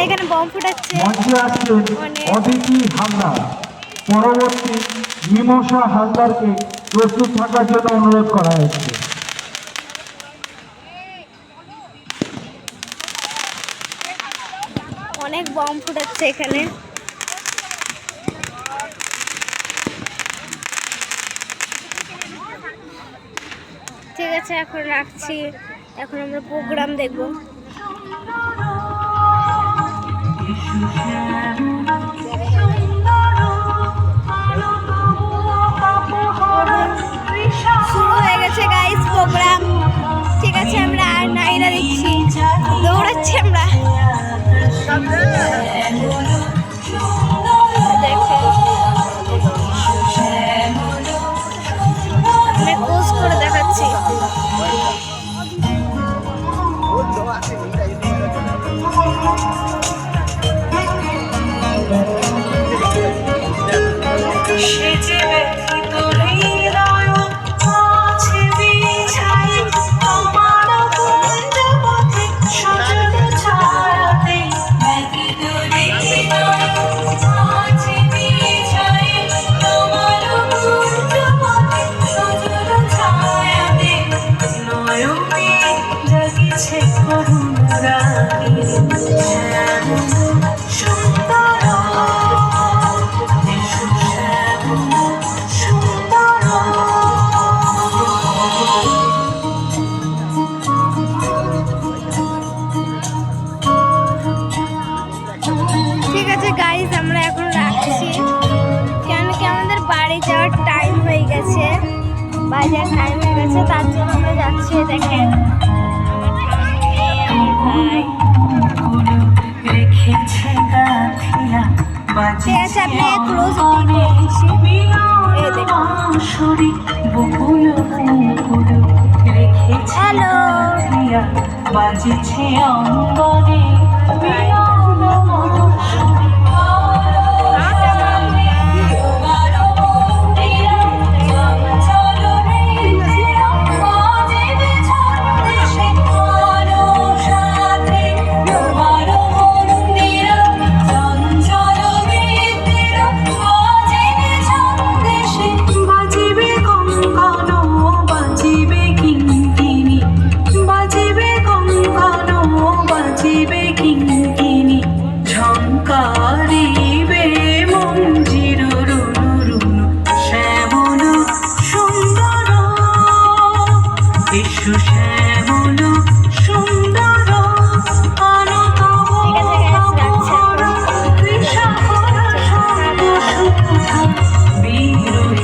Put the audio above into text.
এখানে বম ফুটাচ্ছে। মঞ্চে আসছেন অদিতি হালদার। পরবর্তী মীমাংসা হালদারকে প্রস্তুত থাকার জন্য অনুরোধ করা হয়েছে। অনেক বম ফুটাচ্ছে এখানে। ঠিক আছে, এখন রাখছি। এখন আমরা প্রোগ্রাম দেখবো। শুরু হয়ে গেছে গাইস প্রোগ্রাম। ঠিক আছে, আমরা আর নাইরা দিচ্ছি, দৌড়াচ্ছি আমরা। আমি পোজ করে দেখাচ্ছি। ঠিক আছে গাইস, আমরা এখন রাখছি, কেন কি আমাদের বাড়ি যাওয়ার টাইম হয়ে গেছে। বাড়ি যাওয়ার টাইম হয়ে গেছে, তার জন্য আমরা যাচ্ছি। দেখেন ঠিক আছে, আপনি ক্লোজ করছি। হ্যালো, বাজছে অঙ্গনে বাজিবে